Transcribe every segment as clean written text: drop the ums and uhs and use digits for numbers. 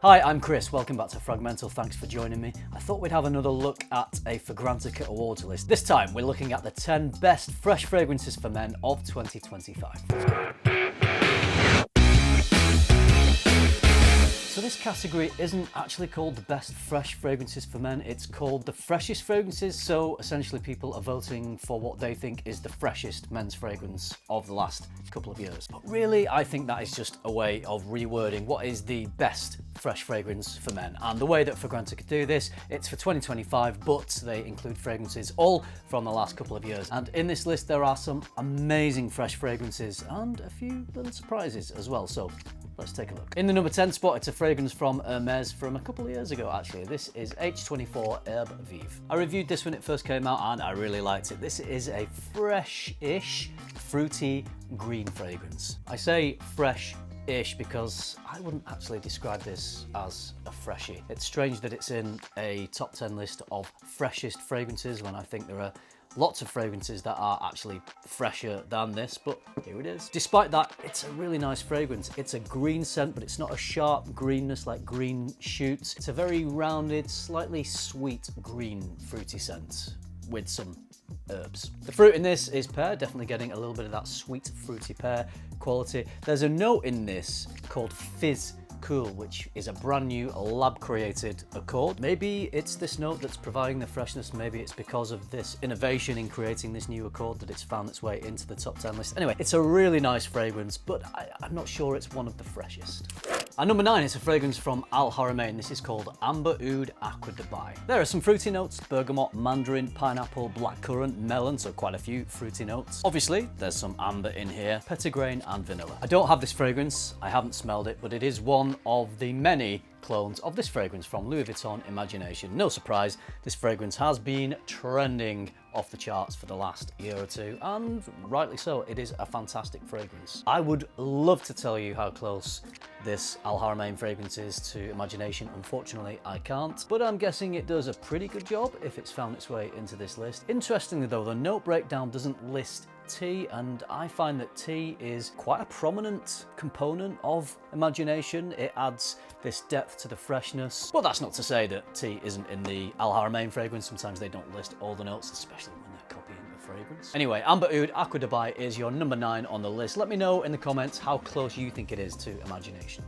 Hi, I'm Chris. Welcome back to FRAG-MENTAL. Thanks for joining me. I thought we'd have another look at a Fragrantica awards list. This time, we're looking at the 10 best fresh fragrances for men of 2025. So this category isn't actually called the best fresh fragrances for men, it's called the freshest fragrances. So essentially people are voting for what they think is the freshest men's fragrance of the last couple of years. But really, I think that is just a way of rewording what is the best fresh fragrance for men. And the way that Fragrantica do this, it's for 2025, but they include fragrances all from the last couple of years. And in this list, there are some amazing fresh fragrances and a few little surprises as well. So let's take a look. In the number 10 spot, it's a fragrance from Hermes from a couple of years ago, actually. This is H24 Herbe Vive. I reviewed this when it first came out and I really liked it. This is a fresh-ish, fruity green fragrance. I say fresh-ish because I wouldn't actually describe this as a freshie. It's strange that it's in a top 10 list of freshest fragrances when I think there are lots of fragrances that are actually fresher than this, but here it is. Despite that, it's a really nice fragrance. It's a green scent, but it's not a sharp greenness like green shoots. It's a very rounded, slightly sweet green fruity scent with some herbs. The fruit in this is pear, definitely getting a little bit of that sweet fruity pear quality. There's a note in this called Fizz Cool, which is a brand new lab created accord. Maybe it's this note that's providing the freshness. Maybe it's because of this innovation in creating this new accord that it's found its way into the top 10 list. Anyway, it's a really nice fragrance, but I'm not sure it's one of the freshest. At number 9 is a fragrance from Al Haramain. This is called Amber Oud Aqua Dubai. There are some fruity notes: bergamot, mandarin, pineapple, blackcurrant, melon, so quite a few fruity notes. Obviously, there's some amber in here, petitgrain and vanilla. I don't have this fragrance, I haven't smelled it, but it is one of the many clones of this fragrance from Louis Vuitton Imagination. No surprise, this fragrance has been trending off the charts for the last year or two, and rightly so. It is a fantastic fragrance. I would love to tell you how close this Al Haramain fragrance is to Imagination. Unfortunately, I can't, but I'm guessing it does a pretty good job if it's found its way into this list. Interestingly though, the note breakdown doesn't list tea, and I find that tea is quite a prominent component of Imagination. It adds this depth to the freshness, but that's not to say that tea isn't in the Al Haramain fragrance. Sometimes they don't list all the notes, especially when they're copying the fragrance. Anyway, Amber Oud Aqua Dubai is your number 9 on the list. Let me know in the comments how close you think it is to Imagination.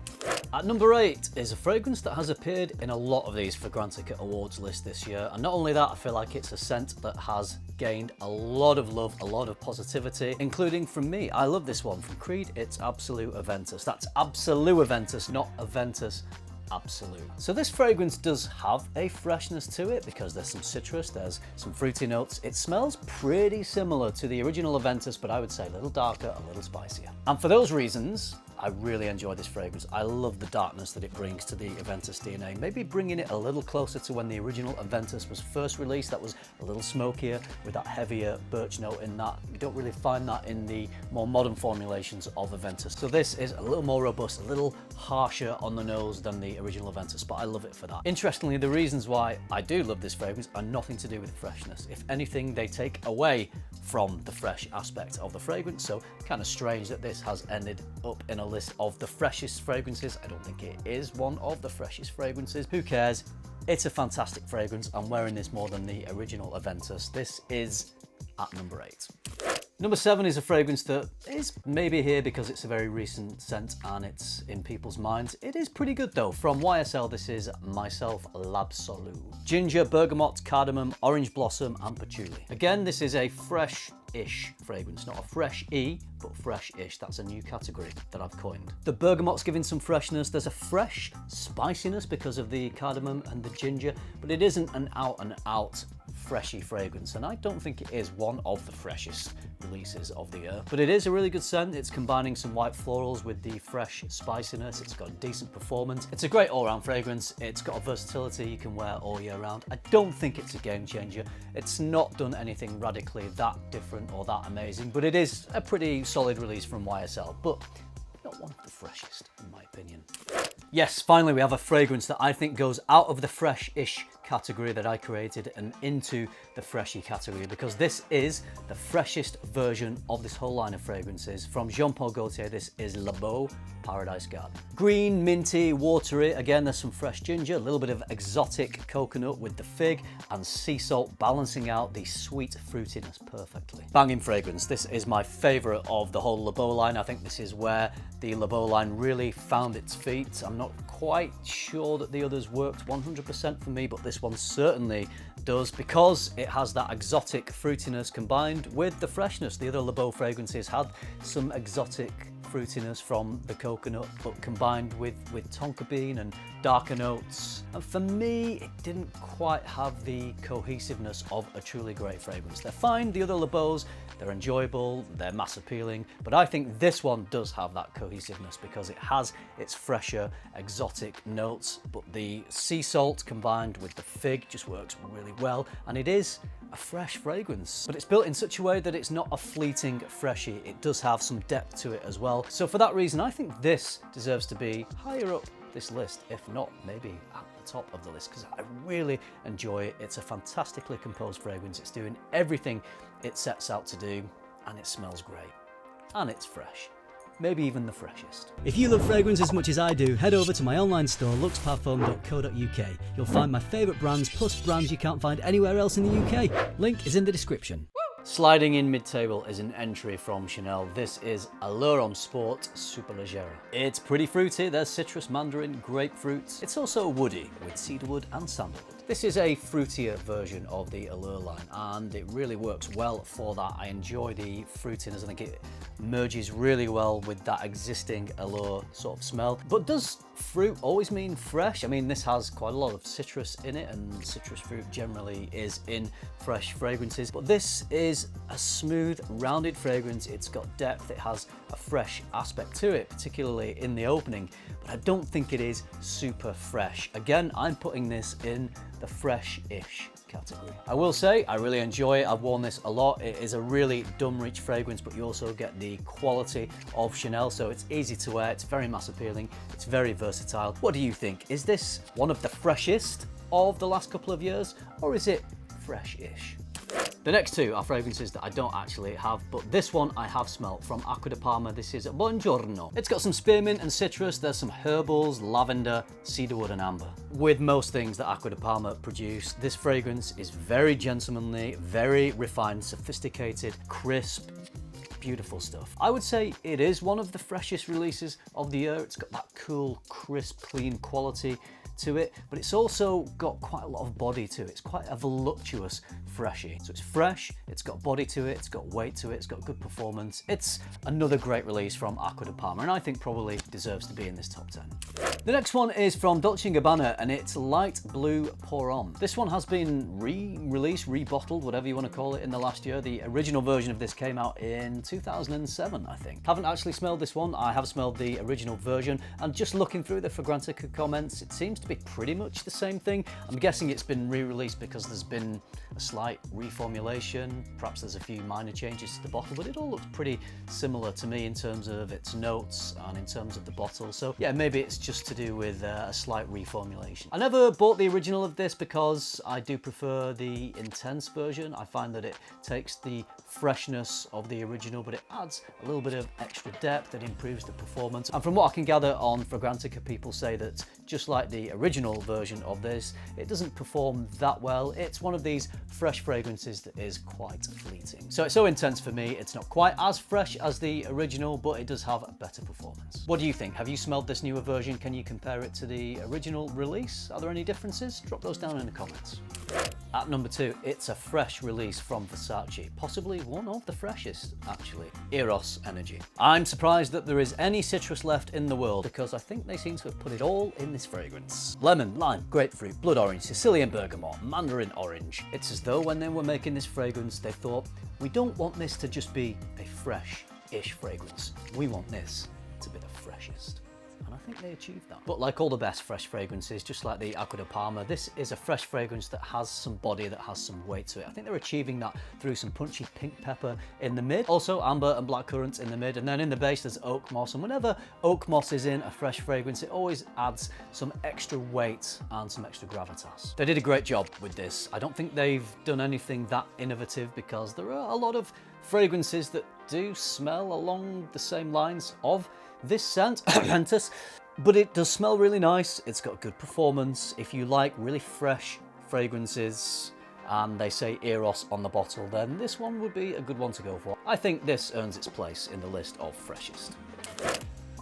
At number 8 is a fragrance that has appeared in a lot of these Fragrantica awards lists this year, and not only that, I feel like it's a scent that has gained a lot of love, a lot of positivity, including from me. I love this one from Creed. It's Absolu AVENTUS. That's Absolu AVENTUS, not Aventus. Absolu. So this fragrance does have a freshness to it because there's some citrus, there's some fruity notes. It smells pretty similar to the original Aventus, but I would say a little darker, a little spicier. And for those reasons, I really enjoy this fragrance. I love the darkness that it brings to the Aventus DNA, maybe bringing it a little closer to when the original Aventus was first released. That was a little smokier with that heavier birch note in that. You don't really find that in the more modern formulations of Aventus. So this is a little more robust, a little harsher on the nose than the original Aventus, but I love it for that. Interestingly, the reasons why I do love this fragrance are nothing to do with freshness. If anything, they take away from the fresh aspect of the fragrance, so kind of strange that this has ended up in a list of the freshest fragrances. I don't think it is one of the freshest fragrances. Who cares? It's a fantastic fragrance. I'm wearing this more than the original Aventus. This is at number 8. Number 7 is a fragrance that is maybe here because it's a very recent scent and it's in people's minds. It is pretty good though. From YSL, this is Myself L'Absolu. Ginger, bergamot, cardamom, orange blossom, and patchouli. Again, this is a fresh-ish fragrance, not a fresh-y, but fresh-ish. That's a new category that I've coined. The bergamot's giving some freshness. There's a fresh spiciness because of the cardamom and the ginger, but it isn't an out-and-out freshy fragrance, and I don't think it is one of the freshest releases of the year, but it is a really good scent. It's combining some white florals with the fresh spiciness. It's got a decent performance. It's a great all-round fragrance. It's got a versatility you can wear all year round. I don't think it's a game changer. It's not done anything radically that different or that amazing, but it is a pretty solid release from YSL, but not one of the freshest in my opinion. Yes, finally we have a fragrance that I think goes out of the fresh-ish category that I created and into the freshy category, because this is the freshest version of this whole line of fragrances. From Jean Paul Gaultier, this is Le Beau Paradise Garden. Green, minty, watery. Again, there's some fresh ginger, a little bit of exotic coconut with the fig, and sea salt balancing out the sweet fruitiness perfectly. Banging fragrance. This is my favorite of the whole Le Beau line. I think this is where the Le Beau line really found its feet. I'm not quite sure that the others worked 100% for me, but this one certainly does, because it has that exotic fruitiness combined with the freshness. The other Le Beau fragrances had some exotic fruitiness from the coconut, but combined with tonka bean and darker notes. And for me, it didn't quite have the cohesiveness of a truly great fragrance. They're fine, the other Le Beaus, they're enjoyable, they're mass appealing, but I think this one does have that cohesiveness because it has its fresher, exotic notes, but the sea salt combined with the fig just works really well, and it is a fresh fragrance, but it's built in such a way that it's not a fleeting freshie. It does have some depth to it as well. So for that reason, I think this deserves to be higher up this list, if not maybe at the top of the list, because I really enjoy it. It's a fantastically composed fragrance. It's doing everything it sets out to do, and it smells great, and it's fresh. Maybe even the freshest. If you love fragrance as much as I do, head over to my online store, luxparfum.co.uk. You'll find my favourite brands, plus brands you can't find anywhere else in the UK. Link is in the description. Sliding in mid-table is an entry from Chanel. This is Allure Homme Sport Superleggera. It's pretty fruity. There's citrus, mandarin, grapefruit. It's also woody with cedarwood and sandalwood. This is a fruitier version of the Allure line, and it really works well for that. I enjoy the fruitiness. I think it merges really well with that existing Allure sort of smell. But does fruit always mean fresh? I mean, this has quite a lot of citrus in it, and citrus fruit generally is in fresh fragrances. But this is a smooth, rounded fragrance. It's got depth. It has a fresh aspect to it, particularly in the opening. But I don't think it is super fresh. Again, I'm putting this in the fresh-ish category. I will say I really enjoy it. I've worn this a lot. It is a really dumb-rich fragrance, but you also get the quality of Chanel, so it's easy to wear. It's very mass appealing. It's very versatile. What do you think? Is this one of the freshest of the last couple of years, or is it fresh-ish? The next two are fragrances that I don't actually have, but this one I have smelt from Aqua de Parma. This is Buongiorno. It's got some spearmint and citrus. There's some herbals, lavender, cedarwood and amber. With most things that Aqua de Parma produce, this fragrance is very gentlemanly, very refined, sophisticated, crisp, beautiful stuff. I would say it is one of the freshest releases of the year. It's got that cool, crisp, clean quality to it, but it's also got quite a lot of body to it. It's quite a voluptuous freshie. So it's fresh, it's got body to it, it's got weight to it, it's got good performance. It's another great release from Aqua de Parma, and I think probably deserves to be in this top 10. The next one is from Dolce & Gabbana, and it's Light Blue Pour Homme. This one has been re-released, rebottled, whatever you want to call it, in the last year. The original version of this came out in 2007, I think. Haven't actually smelled this one. I have smelled the original version, and just looking through the Fragrantica comments, it seems to be pretty much the same thing. I'm guessing it's been re-released because there's been a slight reformulation. Perhaps there's a few minor changes to the bottle, but it all looks pretty similar to me in terms of its notes and in terms of the bottle. So yeah, maybe it's just to do with a slight reformulation. I never bought the original of this because I do prefer the intense version. I find that it takes the freshness of the original, but it adds a little bit of extra depth that improves the performance. And from what I can gather on Fragrantica, people say that just like the original version of this, it doesn't perform that well. It's one of these fresh fragrances that is quite fleeting. So it's so intense for me, it's not quite as fresh as the original, but it does have a better performance. What do you think? Have you smelled this newer version? Can you compare it to the original release? Are there any differences? Drop those down in the comments. At number 2, it's a fresh release from Versace, possibly one of the freshest, actually. Eros Energy. I'm surprised that there is any citrus left in the world because I think they seem to have put it all in this fragrance. Lemon, lime, grapefruit, blood orange, Sicilian bergamot, mandarin orange. It's as though when they were making this fragrance, they thought, we don't want this to just be a fresh-ish fragrance. We want this to be the freshest. and I think they achieved that. But like all the best fresh fragrances, just like the Aqua de Parma, this is a fresh fragrance that has some body, that has some weight to it. I think they're achieving that through some punchy pink pepper in the mid, also amber and black currants in the mid, and then in the base there's oak moss, and whenever oak moss is in a fresh fragrance, it always adds some extra weight and some extra gravitas. They did a great job with this. I don't think they've done anything that innovative, because there are a lot of fragrances that do smell along the same lines of this scent, AVENTUS, but it does smell really nice. It's got good performance. If you like really fresh fragrances and they say Eros on the bottle, then this one would be a good one to go for. I think this earns its place in the list of freshest.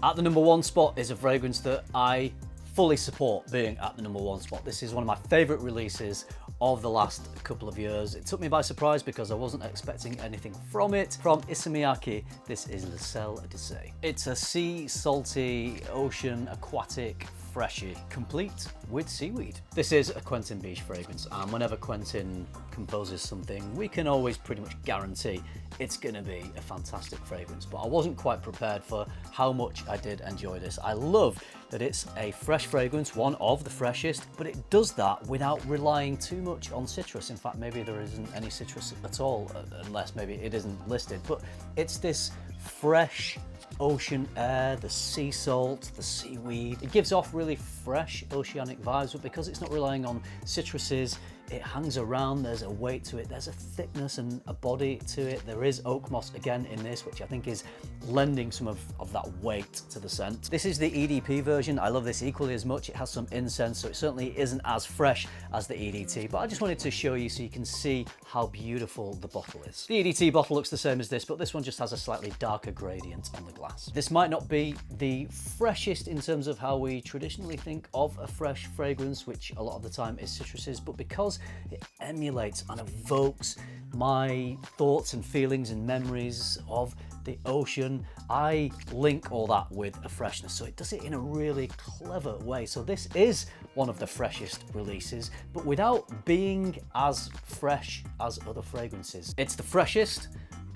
At the number 1 spot is a fragrance that I fully support being at the number 1 spot. This is one of my favorite releases of the last couple of years. It took me by surprise because I wasn't expecting anything from it. From Issey Miyake, this is Le Sel d'Issey. It's a sea, salty, ocean, aquatic, freshy, complete with seaweed. This is a Quentin Biche fragrance, and whenever Quentin composes something, we can always pretty much guarantee it's gonna be a fantastic fragrance. But I wasn't quite prepared for how much I did enjoy this. I love that it's a fresh fragrance, one of the freshest, but it does that without relying too much on citrus. In fact, maybe there isn't any citrus at all, unless maybe it isn't listed, but it's this fresh ocean air, the sea salt, the seaweed. It gives off really fresh oceanic vibes, but because it's not relying on citruses, it hangs around, there's a weight to it, there's a thickness and a body to it. There is oak moss again in this, which I think is lending some of that weight to the scent. This is the EDP version. I love this equally as much. It has some incense, so it certainly isn't as fresh as the EDT, but I just wanted to show you so you can see how beautiful the bottle is. The EDT bottle looks the same as this, but this one just has a slightly darker gradient on the glass. This might not be the freshest in terms of how we traditionally think of a fresh fragrance, which a lot of the time is citruses, but because it emulates and evokes my thoughts and feelings and memories of the ocean, I link all that with a freshness. So it does it in a really clever way. So this is one of the freshest releases, but without being as fresh as other fragrances. It's the freshest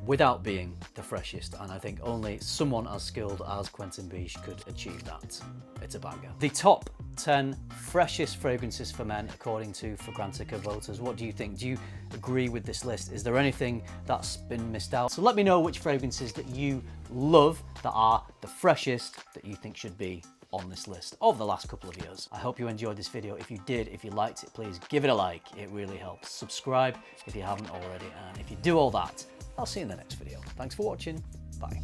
without being the freshest, and I think only someone as skilled as Quentin Biche could achieve that. It's a banger. The top 10 freshest fragrances for men according to Fragrantica voters. What do you think? Do you agree with this list? Is there anything that's been missed out? So let me know which fragrances that you love that are the freshest that you think should be on this list of the last couple of years. I hope you enjoyed this video. If you did, if you liked it, please give it a like. It really helps. Subscribe if you haven't already, and if you do all that, I'll see you in the next video. Thanks for watching. Bye.